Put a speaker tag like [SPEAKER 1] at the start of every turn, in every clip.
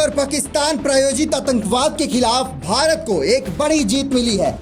[SPEAKER 1] और पाकिस्तान प्रायोजित आतंकवाद के खिलाफ भारत को एक बड़ी जीत मिली है।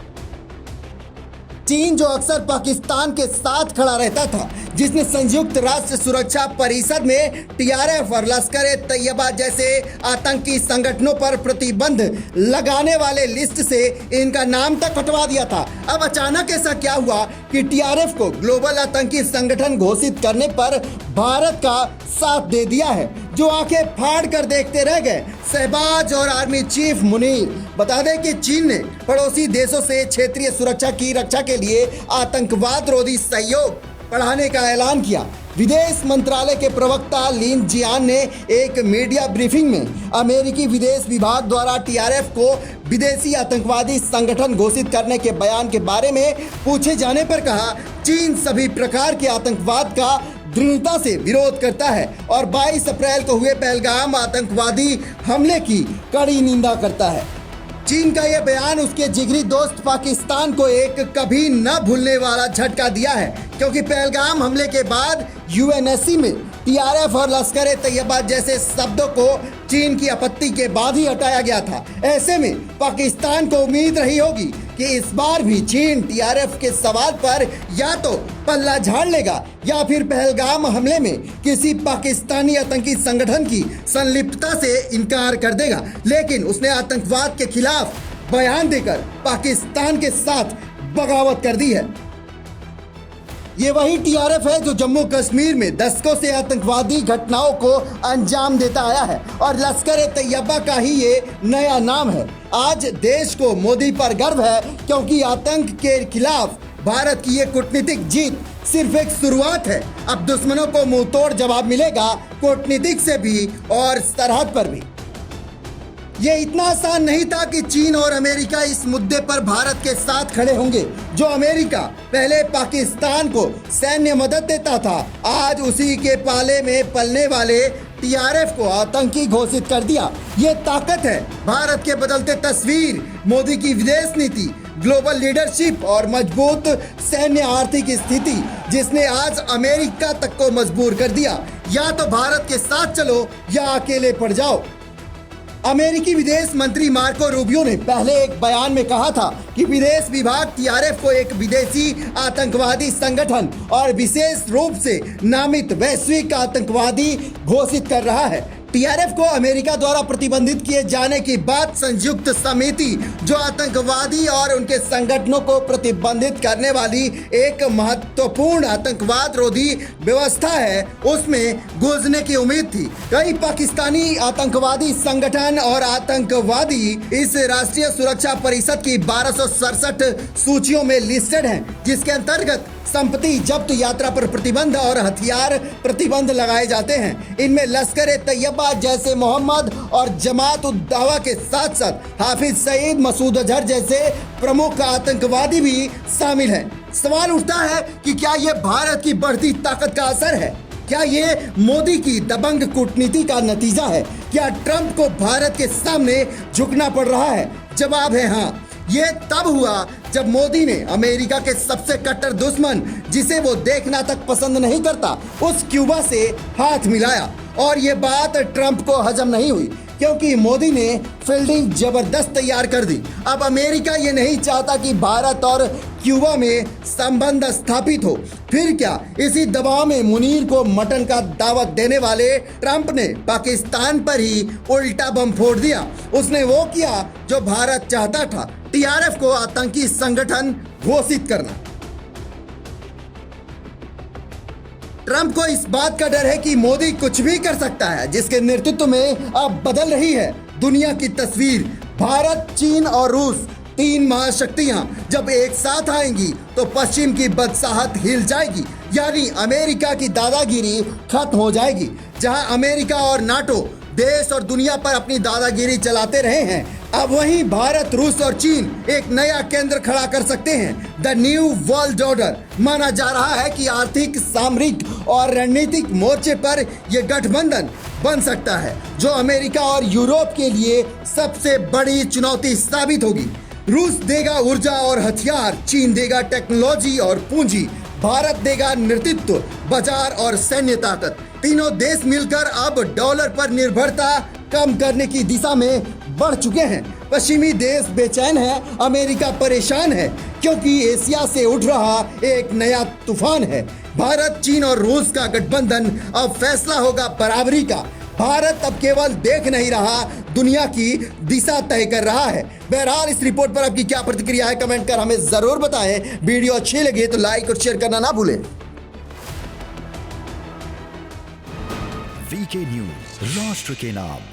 [SPEAKER 1] चीन जो अक्सर पाकिस्तान के साथ खड़ा रहता था, जिसने संयुक्त राष्ट्र सुरक्षा परिषद में टीआरएफ और लश्कर-ए-तैयबा जैसे आतंकी संगठनों पर प्रतिबंध लगाने वाले लिस्ट से इनका नाम तक हटवा दिया था। अब अचानक ऐसा क्या हुआ कि टीआरएफ को ग्लोबल आतंकी संगठन घोषित करने पर भारत का साथ दे दिया है, जो आंखें फाड़ कर देखते रह गए शहबाज और आर्मी चीफ मुनीर। बता दें कि चीन ने पड़ोसी देशों से क्षेत्रीय सुरक्षा की रक्षा के लिए आतंकवाद रोधी सहयोग बढ़ाने का ऐलान किया। विदेश मंत्रालय के प्रवक्ता लिन जियान ने एक मीडिया ब्रीफिंग में अमेरिकी विदेश विभाग द्वारा टीआरएफ को विदेशी आतंकवादी संगठन घोषित करने के बयान के बारे में पूछे जाने पर कहा, चीन सभी प्रकार के आतंकवाद का दृढ़ता से विरोध करता है और 22 अप्रैल को हुए पहलगाम आतंकवादी हमले की कड़ी निंदा करता है। चीन का यह बयान उसके जिगरी दोस्त पाकिस्तान को एक कभी न भूलने वाला झटका दिया है, क्योंकि पहलगाम हमले के बाद यूएनएससी में टीआरएफ और लश्कर-ए-तैयबा जैसे शब्दों को चीन की आपत्ति के बाद ही हटाया गया था। ऐसे में पाकिस्तान को उम्मीद रही होगी कि इस बार भी चीन टीआरएफ के सवाल पर या तो पल्ला झाड़ लेगा या फिर पहलगाम हमले में किसी पाकिस्तानी आतंकी संगठन की संलिप्तता से इनकार कर देगा। लेकिन उसने आतंकवाद के खिलाफ बयान देकर पाकिस्तान के साथ बगावत कर दी है। ये वही टीआरएफ है जो जम्मू कश्मीर में दशकों से आतंकवादी घटनाओं को अंजाम देता आया है और लश्कर-ए-तैयबा का ही ये नया नाम है। आज देश को मोदी पर गर्व है, क्योंकि आतंक के खिलाफ भारत की ये कूटनीतिक जीत सिर्फ एक शुरुआत है। अब दुश्मनों को मुंहतोड़ जवाब मिलेगा, कूटनीतिक से भी और सरहद पर भी। ये इतना आसान नहीं था कि चीन और अमेरिका इस मुद्दे पर भारत के साथ खड़े होंगे। जो अमेरिका पहले पाकिस्तान को सैन्य मदद देता था, आज उसी के पाले में पलने वाले टीआरएफ को आतंकी घोषित कर दिया। ये ताकत है भारत के बदलते तस्वीर, मोदी की विदेश नीति, ग्लोबल लीडरशिप और मजबूत सैन्य आर्थिक स्थिति, जिसने आज अमेरिका तक को मजबूर कर दिया, या तो भारत के साथ चलो या अकेले पड़ जाओ। अमेरिकी विदेश मंत्री मार्को रूबियो ने पहले एक बयान में कहा था कि विदेश विभाग टीआरएफ को एक विदेशी आतंकवादी संगठन और विशेष रूप से नामित वैश्विक आतंकवादी घोषित कर रहा है। टीआरएफ को अमेरिका द्वारा प्रतिबंधित किए जाने की बात संयुक्त समिति, जो आतंकवादी और उनके संगठनों को प्रतिबंधित करने वाली एक महत्वपूर्ण आतंकवाद रोधी व्यवस्था है, उसमें गूंजने की उम्मीद थी। कई पाकिस्तानी आतंकवादी संगठन और आतंकवादी इस राष्ट्रीय सुरक्षा परिषद की 1267 सूचियों में लिस्टेड हैं, जिसके अंतर्गत संपत्ति जब्त, यात्रा पर प्रतिबंध और हथियार प्रतिबंध लगाए जाते हैं। इनमें लश्कर-ए-तैयबा जैसे मोहम्मद और जमात-उद-दावा के साथ साथ हाफिज सईद, मसूद अजहर जैसे प्रमुख आतंकवादी भी शामिल हैं। सवाल उठता है कि क्या ये भारत की बढ़ती ताकत का असर है? क्या ये मोदी की दबंग कूटनीति का नतीजा है? क्या ट्रंप को भारत के सामने झुकना पड़ रहा है? जवाब है हाँ। ये तब हुआ जब मोदी ने अमेरिका के सबसे कट्टर दुश्मन, जिसे वो देखना तक पसंद नहीं करता, उस क्यूबा से हाथ मिलाया। और ये बात ट्रंप को हजम नहीं हुई, क्योंकि मोदी ने फील्डिंग जबरदस्त तैयार कर दी। अब अमेरिका ये नहीं चाहता कि भारत और क्यूबा में संबंध स्थापित हो। फिर क्या, इसी दबाव में मुनीर को मटन का दावत देने वाले ट्रंप ने पाकिस्तान पर ही उल्टा बम फोड़ दिया। उसने वो किया जो भारत चाहता था, टीआरएफ को आतंकी संगठन घोषित करना। ट्रंप को इस बात का डर है कि मोदी कुछ भी कर सकता है, जिसके नेतृत्व में अब बदल रही है दुनिया की तस्वीर। भारत, चीन और रूस, तीन महाशक्तियां जब एक साथ आएंगी तो पश्चिम की बदसाहत हिल जाएगी, यानी अमेरिका की दादागिरी खत्म हो जाएगी। जहां अमेरिका और नाटो देश और दुनिया पर अपनी दादागिरी चलाते रहे हैं, अब वहीं भारत, रूस और चीन एक नया केंद्र खड़ा कर सकते हैं। द न्यू वर्ल्ड ऑर्डर माना जा रहा है कि आर्थिक, सामरिक और रणनीतिक मोर्चे पर यह गठबंधन बन सकता है, जो अमेरिका और यूरोप के लिए सबसे बड़ी चुनौती साबित होगी। रूस देगा ऊर्जा और हथियार, चीन देगा टेक्नोलॉजी और पूंजी, भारत देगा नेतृत्व, बाजार और सैन्य ताकत। तीनों देश मिलकर अब डॉलर पर निर्भरता कम करने की दिशा में बढ़ चुके हैं। पश्चिमी देश बेचैन है, अमेरिका परेशान है, क्योंकि एशिया से उठ रहा एक नया तूफान है। भारत, चीन और रूस का गठबंधन अब फैसला होगा बराबरी का। भारत अब केवल देख नहीं रहा, दुनिया की दिशा तय कर रहा है। बहरहाल इस रिपोर्ट पर आपकी क्या प्रतिक्रिया है, कमेंट कर हमें जरूर बताएं। वीडियो अच्छी लगी तो लाइक और शेयर करना ना भूलें।
[SPEAKER 2] वीके न्यूज, राष्ट्र के नाम।